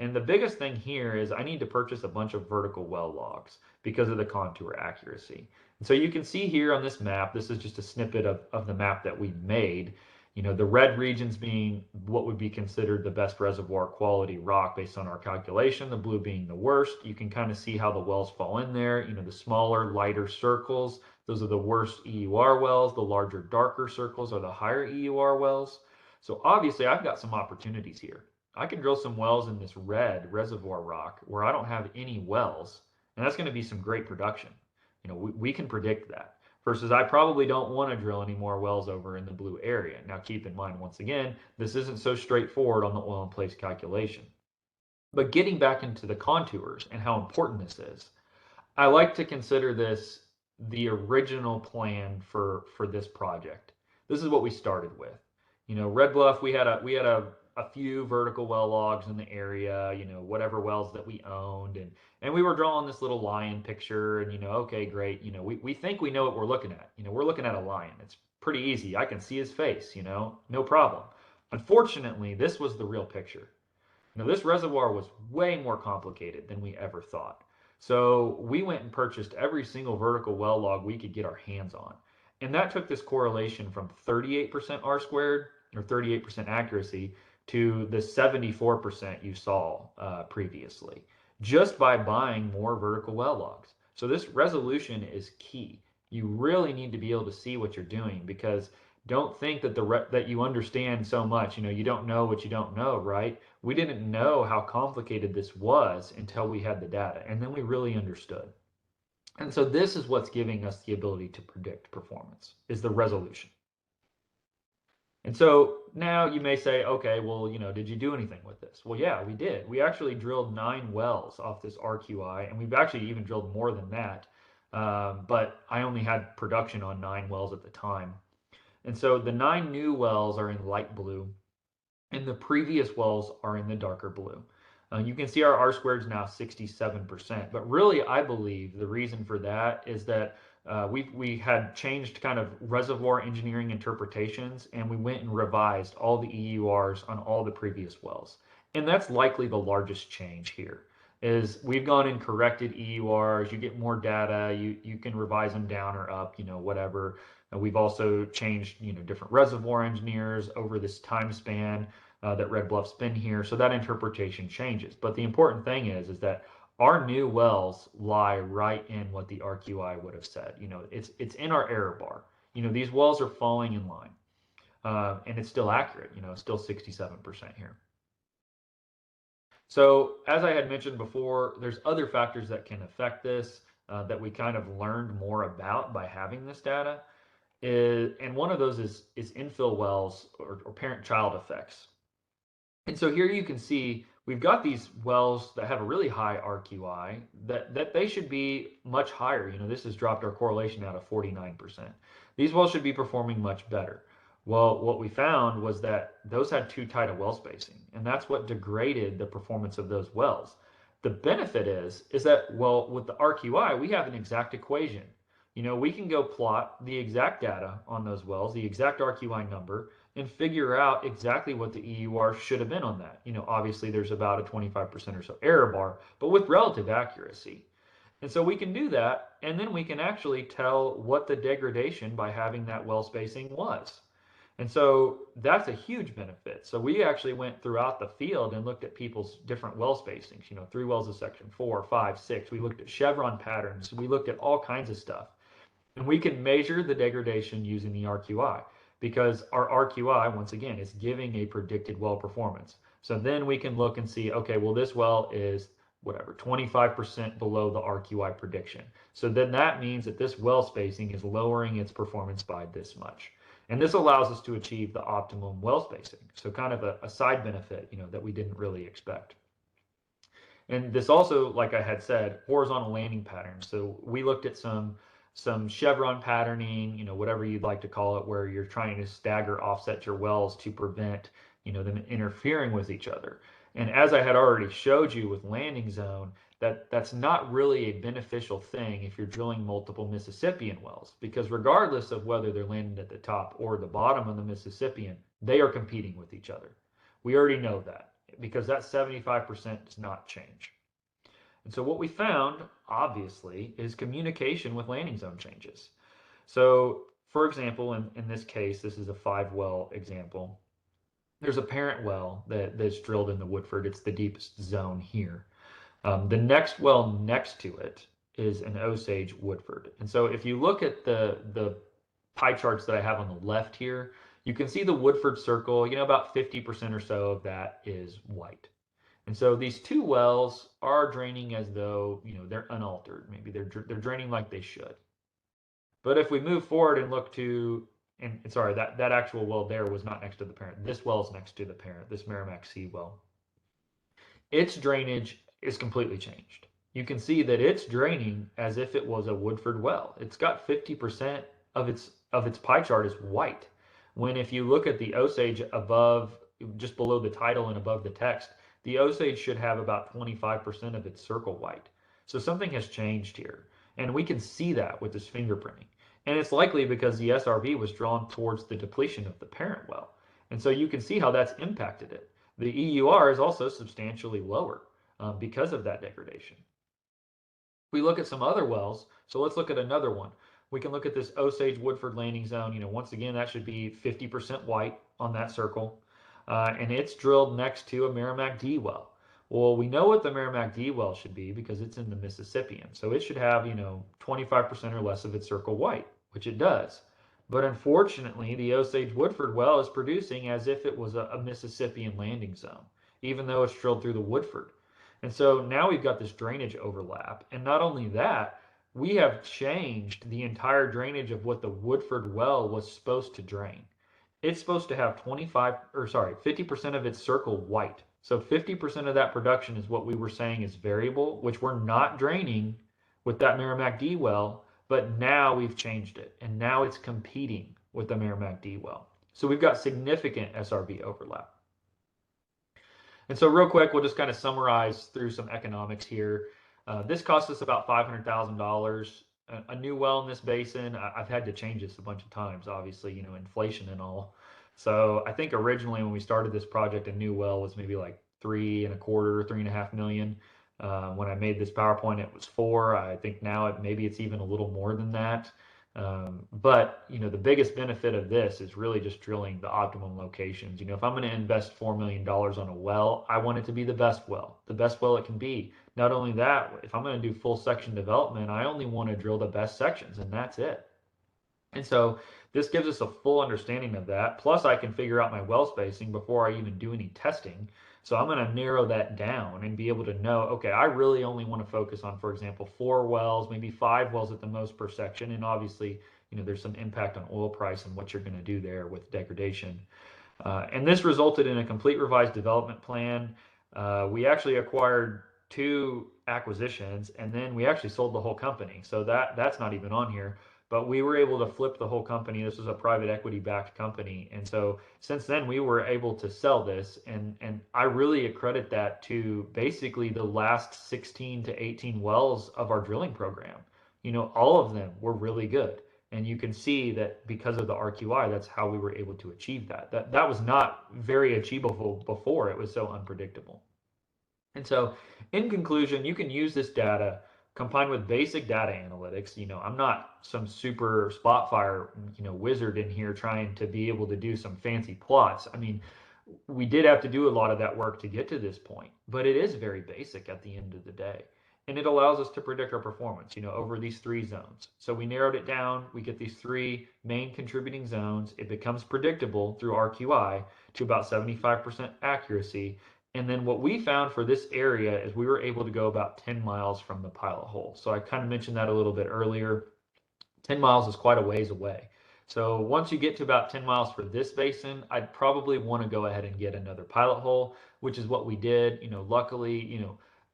Speaker 2: And the biggest thing here is I need to purchase a bunch of vertical well logs because of the contour accuracy. And so you can see here on this map, this is just a snippet of the map that we made. The red regions being what would be considered the best reservoir quality rock based on our calculation, the blue being the worst. You can kind of see how the wells fall in there. The smaller, lighter circles, those are the worst EUR wells. The larger, darker circles are the higher EUR wells. So obviously I've got some opportunities here. I can drill some wells in this red reservoir rock where I don't have any wells, and that's going to be some great production. We can predict that. Versus I probably don't want to drill any more wells over in the blue area. Now keep in mind, once again, this isn't so straightforward on the oil in place calculation. But getting back into the contours and how important this is, I like to consider this the original plan for this project. This is what we started with. You know, Red Bluff, we had a few vertical well logs in the area, you know, whatever wells that we owned, and we were drawing this little lion picture, and you know, okay, great, you know, we think we know what we're looking at. You know, we're looking at a lion. It's pretty easy. I can see his face, you know, no problem. Unfortunately, this was the real picture. Now, this reservoir was way more complicated than we ever thought. So we went and purchased every single vertical well log we could get our hands on. And that took this correlation from 38% R squared or 38% accuracy to the 74% you saw previously, just by buying more vertical well logs. So this resolution is key. You really need to be able to see what you're doing, because don't think that that you understand so much. You know, you don't know what you don't know, right? We didn't know how complicated this was until we had the data, and then we really understood. And so this is what's giving us the ability to predict performance, is the resolution. And so now you may say, okay, well, you know, did you do anything with this? Well, yeah, we did. We actually drilled 9 wells off this RQI, and we've actually even drilled more than that. But I only had production on 9 wells at the time. And so the 9 new wells are in light blue, and the previous wells are in the darker blue. You can see our R squared is now 67%, but really I believe the reason for that is that we had changed kind of reservoir engineering interpretations, and we went and revised all the EURs on all the previous wells. And that's likely the largest change here, is we've gone and corrected EURs. You get more data, you can revise them down or up, you know, whatever. We've also changed, you know, different reservoir engineers over this time span that Red Bluff's been here, so that interpretation changes. But the important thing is that our new wells lie right in what the RQI would have said. You know, it's in our error bar. You know, these wells are falling in line, and it's still accurate. You know, it's still 67% here. So as I had mentioned before, there's other factors that can affect this that we kind of learned more about by having this data. And one of those is infill wells or parent-child effects. And so here you can see we've got these wells that have a really high RQI that they should be much higher. You know, this has dropped our correlation out of 49%. These wells should be performing much better. Well, what we found was that those had too tight a well spacing, and that's what degraded the performance of those wells. The benefit is that, well, with the RQI, we have an exact equation. You know, we can go plot the exact data on those wells, the exact RQI number, and figure out exactly what the EUR should have been on that. You know, obviously there's about a 25% or so error bar, but with relative accuracy. And so we can do that, and then we can actually tell what the degradation by having that well spacing was. And so that's a huge benefit. So we actually went throughout the field and looked at people's different well spacings, you know, 3 wells a section, 4, 5, 6. We looked at chevron patterns. We looked at all kinds of stuff. And we can measure the degradation using the RQI, because our RQI, once again, is giving a predicted well performance. So then we can look and see, okay, well, this well is whatever, 25% below the RQI prediction. So then that means that this well spacing is lowering its performance by this much. And this allows us to achieve the optimum well spacing. So kind of a side benefit, you know, that we didn't really expect. And this also, like I had said, horizontal landing patterns. So we looked at some chevron patterning, you know, whatever you'd like to call it, where you're trying to stagger offset your wells to prevent, you know, them interfering with each other. And as I had already showed you with landing zone, that's not really a beneficial thing if you're drilling multiple Mississippian wells, because regardless of whether they're landing at the top or the bottom of the Mississippian, they are competing with each other. We already know that, because that 75% does not change. And so what we found, obviously, is communication with landing zone changes. So for example, in this case, this is a 5-well example. There's a parent well that's drilled in the Woodford. It's the deepest zone here. The next well next to it is an Osage Woodford. And so if you look at the pie charts that I have on the left here, you can see the Woodford circle, you know, about 50% or so of that is white. And so these 2 wells are draining as though, you know, they're unaltered. Maybe they're draining like they should. But if we move forward and look to, and sorry, that actual well there was not next to the parent. This well is next to the parent, this Merrimack C well. Its drainage is completely changed. you can see that it's draining as if it was a Woodford well. It's got 50% of its pie chart is white. When if you look at the Osage above, just below the title and above the text, the Osage should have about 25% of its circle white. So something has changed here. And we can see that with this fingerprinting. And it's likely because the SRV was drawn towards the depletion of the parent well. And so you can see how that's impacted it. The EUR is also substantially lower because of that degradation. We look at some other wells, so let's look at another one. We can look at this Osage Woodford landing zone. Once again, that should be 50% white on that circle. And it's drilled next to a Merrimack D well. Well, we know what the Merrimack D well should be because it's in the Mississippian. So it should have, 25% or less of its circle white, which it does. But unfortunately, the Osage Woodford well is producing as if it was a Mississippian landing zone, even though it's drilled through the Woodford. And so now we've got this drainage overlap. And not only that, we have changed the entire drainage of what the Woodford well was supposed to drain. It's supposed to have 50% of its circle white. So 50% of that production is what we were saying is variable, which we're not draining with that Merrimack D well, but now we've changed it. And now it's competing with the Merrimack D well. So we've got significant SRV overlap. And so real quick, we'll just kind of summarize through some economics here. This cost us about $500,000. A new well in this basin, I've had to change this a bunch of times, obviously, inflation and all. So I think originally when we started this project, a new well was maybe like 3.25, 3.5 million. When I made this PowerPoint, it was 4. I think now maybe it's even a little more than that. But the biggest benefit of this is really just drilling the optimum locations. If I'm going to invest $4 million on a well, I want it to be the best well it can be. Not only that, if I'm going to do full section development, I only want to drill the best sections, and that's it. And so this gives us a full understanding of that. Plus, I can figure out my well spacing before I even do any testing. So I'm going to narrow that down and be able to know, okay, I really only want to focus on, for example, 4 wells, maybe 5 wells at the most per section. And obviously, there's some impact on oil price and what you're going to do there with degradation. And this resulted in a complete revised development plan. We actually acquired 2 acquisitions, and then we actually sold the whole company. So that's not even on here. But we were able to flip the whole company. This was a private equity backed company. And so since then we were able to sell this. And I really accredit that to basically the last 16 to 18 wells of our drilling program. All of them were really good. And you can see that because of the RQI, that's how we were able to achieve that. That was not very achievable before. It was so unpredictable. And so, in conclusion, you can use this data combined with basic data analytics. I'm not some super Spotfire, wizard in here trying to be able to do some fancy plots. I mean, we did have to do a lot of that work to get to this point, but it is very basic at the end of the day. And it allows us to predict our performance, over these 3 zones. So we narrowed it down. We get these 3 main contributing zones. It becomes predictable through RQI to about 75% accuracy. And then what we found for this area is we were able to go about 10 miles from the pilot hole. So I kind of mentioned that a little bit earlier. 10 miles is quite a ways away. So once you get to about 10 miles for this basin, I'd probably want to go ahead and get another pilot hole, which is what we did. Luckily,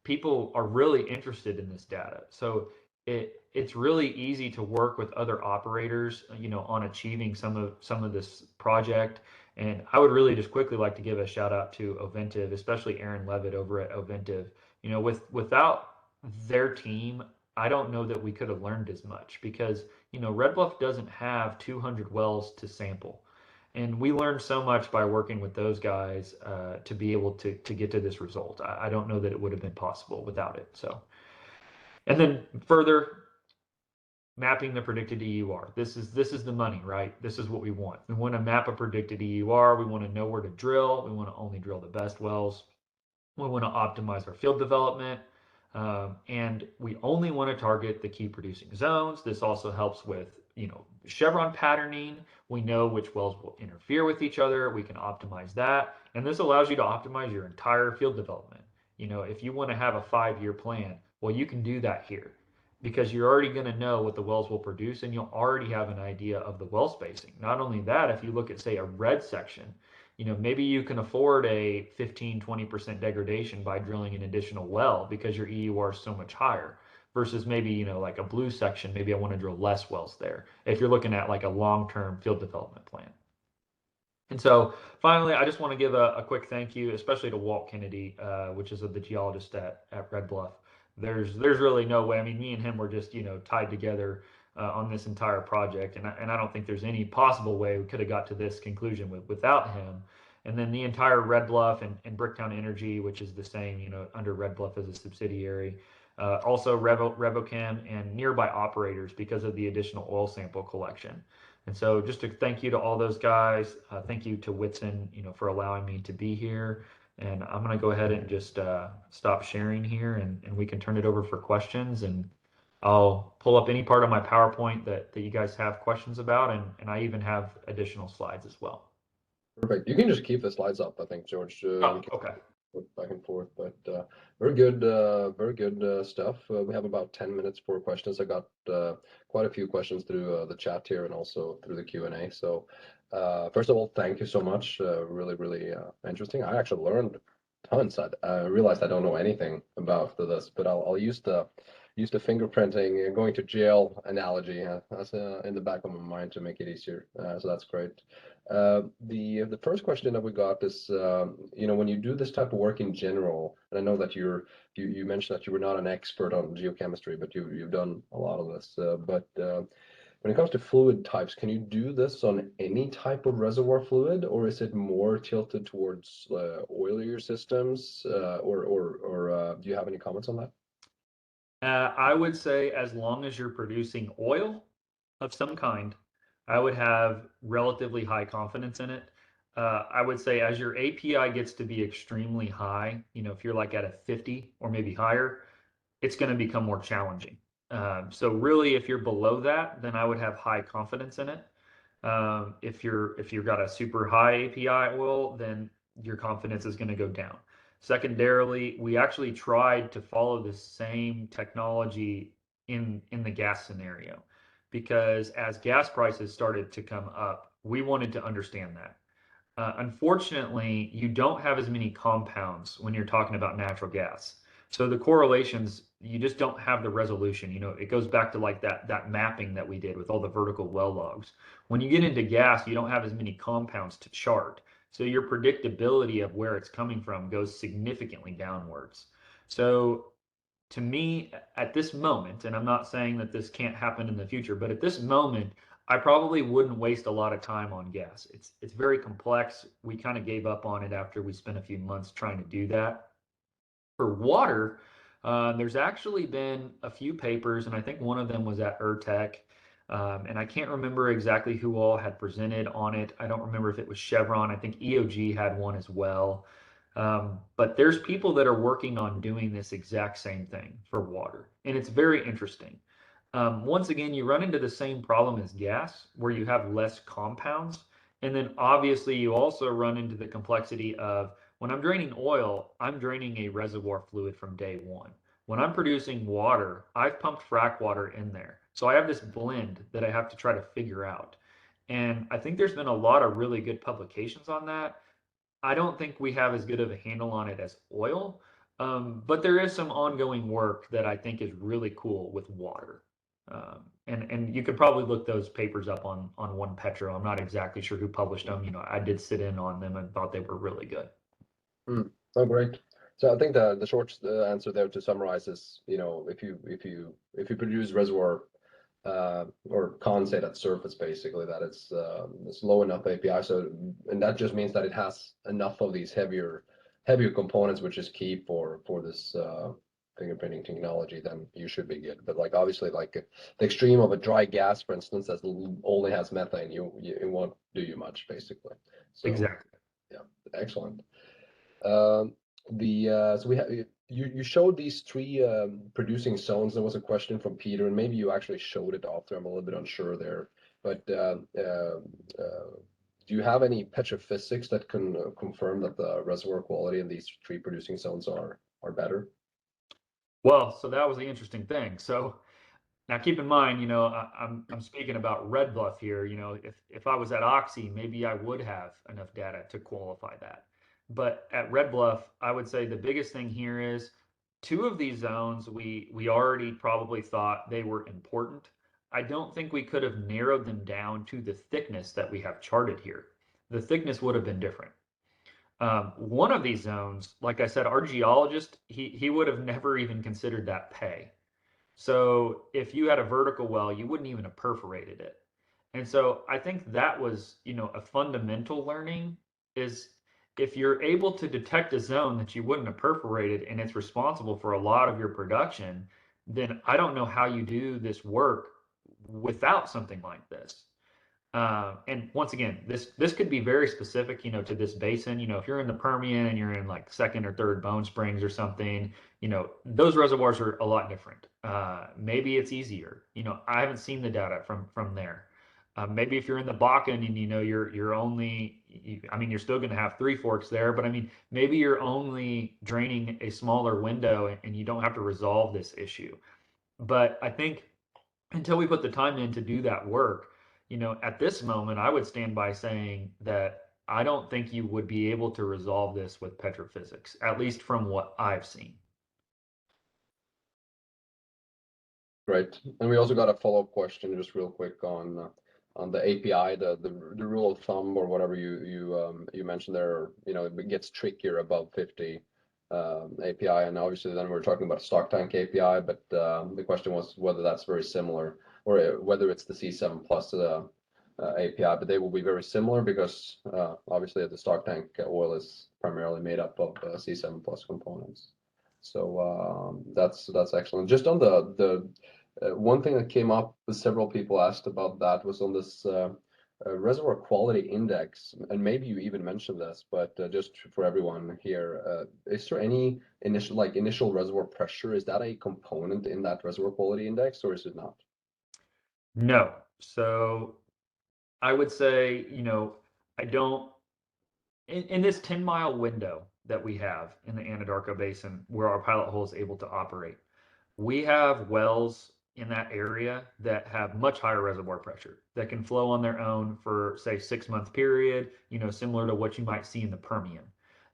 Speaker 2: people are really interested in this data. So it's really easy to work with other operators, on achieving some of this project. And I would really just quickly like to give a shout out to Oventive, especially Aaron Levitt over at Oventive. Without their team, I don't know that we could have learned as much because, Red Bluff doesn't have 200 wells to sample. And we learned so much by working with those guys to be able to get to this result. I don't know that it would have been possible without it. So, and then further, mapping the predicted EUR. This is the money, right? This is what we want. We want to map a predicted EUR. We want to know where to drill. We want to only drill the best wells. We want to optimize our field development. And we only want to target the key producing zones. This also helps with, chevron patterning. We know which wells will interfere with each other. We can optimize that. And this allows you to optimize your entire field development. If you want to have a 5-year plan, well, you can do that here because you're already going to know what the wells will produce, and you'll already have an idea of the well spacing. Not only that, if you look at, say, a red section, maybe you can afford a 15-20% degradation by drilling an additional well because your EUR is so much higher versus maybe, like a blue section, maybe I want to drill less wells there if you're looking at like a long-term field development plan. And so finally, I just want to give a quick thank you, especially to Walt Kennedy, which is the geologist at Red Bluff. There's really no way. I mean, me and him were just tied together on this entire project, and I don't think there's any possible way we could have got to this conclusion without him. And then the entire Red Bluff and Bricktown Energy, which is the same, under Red Bluff as a subsidiary. Also Revochem and nearby operators because of the additional oil sample collection. And so just a thank you to all those guys. Thank you to Whitson, for allowing me to be here. And I'm going to go ahead and just stop sharing here and we can turn it over for questions. And I'll pull up any part of my PowerPoint that you guys have questions about. And I even have additional slides as well.
Speaker 1: Perfect. You can just keep the slides up, I think, George.
Speaker 2: Oh, okay.
Speaker 1: Back and forth, but very good stuff. We have about 10 minutes for questions. I got quite a few questions through the chat here and also through the Q&A. So first of all, thank you so much. Really interesting. I actually learned tons. I realized I don't know anything about this, but I'll use the fingerprinting and going to jail analogy that's in the back of my mind to make it easier. So that's great. The first question that we got is, when you do this type of work in general, and I know that you mentioned that you were not an expert on geochemistry, but you've done a lot of this. But when it comes to fluid types, can you do this on any type of reservoir fluid, or is it more tilted towards oilier systems, or do you have any comments on that?
Speaker 2: I would say as long as you're producing oil of some kind, I would have relatively high confidence in it. I would say as your API gets to be extremely high, if you're like at a 50 or maybe higher, it's going to become more challenging. So really, if you're below that, then I would have high confidence in it. If you've got a super high API oil, then your confidence is going to go down. Secondarily, we actually tried to follow the same technology in the gas scenario because as gas prices started to come up, we wanted to understand that. Unfortunately, you don't have as many compounds when you're talking about natural gas. So the correlations, you just don't have the resolution. It goes back to like that mapping that we did with all the vertical well logs. When you get into gas, you don't have as many compounds to chart. So your predictability of where it's coming from goes significantly downwards. So to me, at this moment, and I'm not saying that this can't happen in the future, but at this moment, I probably wouldn't waste a lot of time on gas. It's very complex. We kind of gave up on it after we spent a few months trying to do that. For water, there's actually been a few papers, and I think one of them was at URTEC, and I can't remember exactly who all had presented on it. I don't remember if it was Chevron. I think EOG had one as well. But there's people that are working on doing this exact same thing for water, and it's very interesting. Once again, you run into the same problem as gas, where you have less compounds. And then obviously you also run into the complexity of when I'm draining oil, I'm draining a reservoir fluid from day one. When I'm producing water, I've pumped frac water in there. So I have this blend that I have to try to figure out. And I think there's been a lot of really good publications on that. I don't think we have as good of a handle on it as oil, but there is some ongoing work that I think is really cool with water. And you could probably look those papers up on One Petro. I'm not exactly sure who published them. I did sit in on them and thought they were really good.
Speaker 1: Oh, great. So I think the short answer there to summarize is, if you produce reservoir or condensate at surface, basically that it's low enough API. So and that just means that it has enough of these heavier components, which is key for this fingerprinting technology. Then you should be good. But like obviously, like the extreme of a dry gas, for instance, that only has methane, it won't do you much, basically. So
Speaker 2: Exactly.
Speaker 1: yeah, excellent. So we have you showed these three producing zones. There was a question from Peter, and maybe you actually showed it after. I'm a little bit unsure there, but do you have any petrophysics that can confirm that the reservoir quality in these three producing zones are better?
Speaker 2: Well, so that was the interesting thing. So Now, keep in mind, I'm speaking about Red Bluff here. If I was at Oxy, maybe I would have enough data to qualify that. But at Red Bluff, I would say the biggest thing here is two of these zones we already probably thought they were important. I don't think we could have narrowed them down to the thickness that we have charted here. The thickness would have been different. One of these zones, like I said, our geologist, he would have never even considered that pay. So if you had a vertical well, you wouldn't even have perforated it. And so I think that was, a fundamental learning is if you're able to detect a zone that you wouldn't have perforated and it's responsible for a lot of your production, then I don't know how you do this work without something like this. And once again, this could be very specific, to this basin. If you're in the Permian and you're in like second or third Bone Springs or something, those reservoirs are a lot different. Maybe it's easier. I haven't seen the data from there. Maybe if you're in the Bakken and you're only, I mean, you're still going to have Three Forks there, but I mean, maybe you're only draining a smaller window and you don't have to resolve this issue. But I think until we put the time in to do that work, at this moment, I would stand by saying that I don't think you would be able to resolve this with petrophysics, at least from what I've seen.
Speaker 1: Great. And we also got a follow-up question, just real quick on the API, the rule of thumb or whatever you mentioned there. It gets trickier above 50 API, and obviously then we're talking about stock tank API. But the question was whether that's very similar or whether it's the C7 plus API. But they will be very similar because obviously the stock tank oil is primarily made up of C7 plus components. So that's excellent. Just on the one thing that came up, several people asked about that was on this reservoir quality index, and maybe you even mentioned this, but just for everyone here, is there any initial reservoir pressure? Is that a component in that reservoir quality index, or is it not?
Speaker 2: No. So I would say, I don't, in this 10-mile window that we have in the Anadarko Basin where our pilot hole is able to operate, we have wells in that area that have much higher reservoir pressure that can flow on their own for, say, 6-month period, similar to what you might see in the Permian.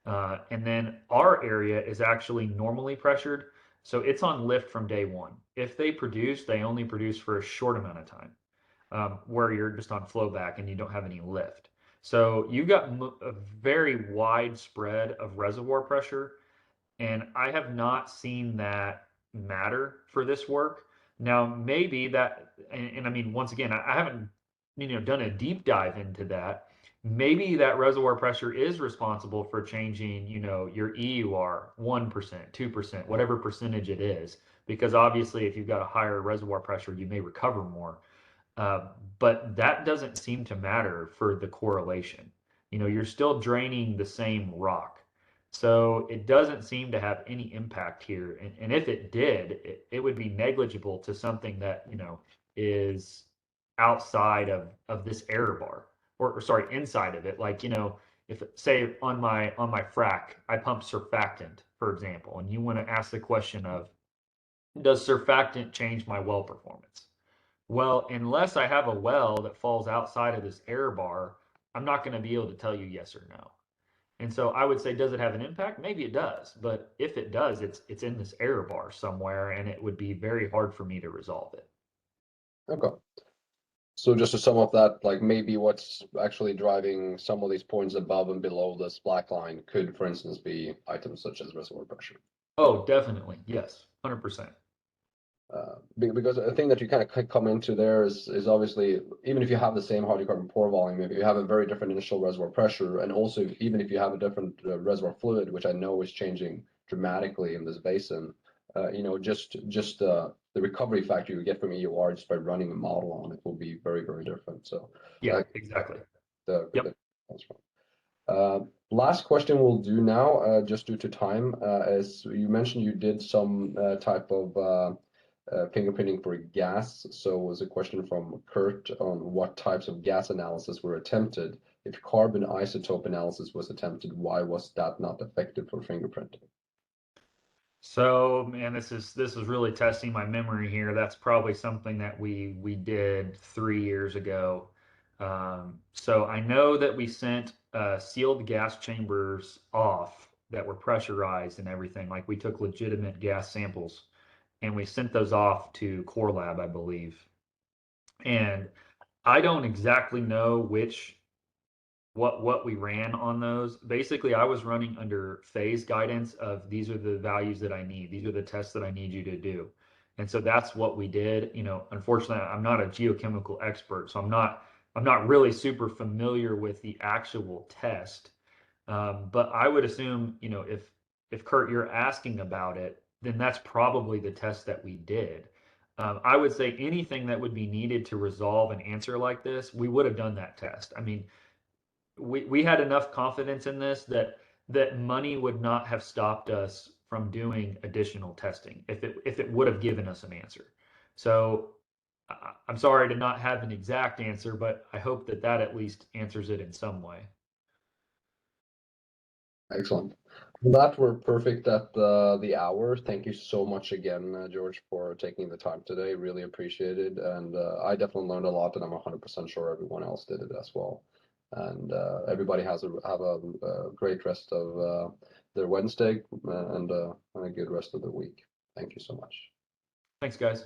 Speaker 2: And then our area is actually normally pressured, so it's on lift from day one. If they produce, they only produce for a short amount of time, where you're just on flow back and you don't have any lift. So you've got a very wide spread of reservoir pressure, and I have not seen that matter for this work. Now, maybe that, and I mean, once again, I haven't, done a deep dive into that. Maybe that reservoir pressure is responsible for changing, your EUR 1%, 2%, whatever percentage it is, because obviously, if you've got a higher reservoir pressure, you may recover more. Uh, but that doesn't seem to matter for the correlation. You're still draining the same rock. So it doesn't seem to have any impact here. And if it did, it would be negligible to something that, is outside of this error bar or sorry, inside of it. Like, if say on my frac, I pump surfactant, for example, and you want to ask the question of, does surfactant change my well performance? Well, unless I have a well that falls outside of this error bar, I'm not going to be able to tell you yes or no. And so I would say, does it have an impact? Maybe it does, but if it does, it's in this error bar somewhere, and it would be very hard for me to resolve it.
Speaker 1: Okay. So just to sum up that, like maybe what's actually driving some of these points above and below this black line could, for instance, be items such as reservoir pressure.
Speaker 2: Oh, definitely. Yes, 100%.
Speaker 1: Because a thing that you kind of come into there is obviously, even if you have the same hydrocarbon pore volume, if you have a very different initial reservoir pressure, and also even if you have a different reservoir fluid, which I know is changing dramatically in this basin, just the recovery factor you get from EUR just by running a model on it will be very, very different. So
Speaker 2: Yeah, exactly. Yep.
Speaker 1: that's fine. Last question we'll do now, just due to time, is you mentioned you did some type of fingerprinting for gas. So it was a question from Kurt on what types of gas analysis were attempted. If carbon isotope analysis was attempted, why was that not effective for fingerprinting?
Speaker 2: So, man, this is really testing my memory here. That's probably something that we did 3 years ago. So I know that we sent sealed gas chambers off that were pressurized and everything. Like we took legitimate gas samples and we sent those off to Core Lab, I believe. And I don't exactly know what we ran on those. Basically, I was running under phase guidance of these are the values that I need. These are the tests that I need you to do. And so that's what we did. You know, unfortunately, I'm not a geochemical expert, so I'm not really super familiar with the actual test. But I would assume, you know, if Kurt, you're asking about it, then that's probably the test that we did. I would say anything that would be needed to resolve an answer like this, we would have done that test. I mean, we had enough confidence in this that money would not have stopped us from doing additional testing if it would have given us an answer. So I'm sorry to not have an exact answer, but I hope that that at least answers it in some way.
Speaker 1: Excellent. Well, that were perfect at the hour. Thank you so much again, George, for taking the time today. Really appreciate it. And I definitely learned a lot, and I'm 100% sure everyone else did it as well. And everybody have a great rest of their Wednesday and a good rest of the week. Thank you so much.
Speaker 2: Thanks, guys.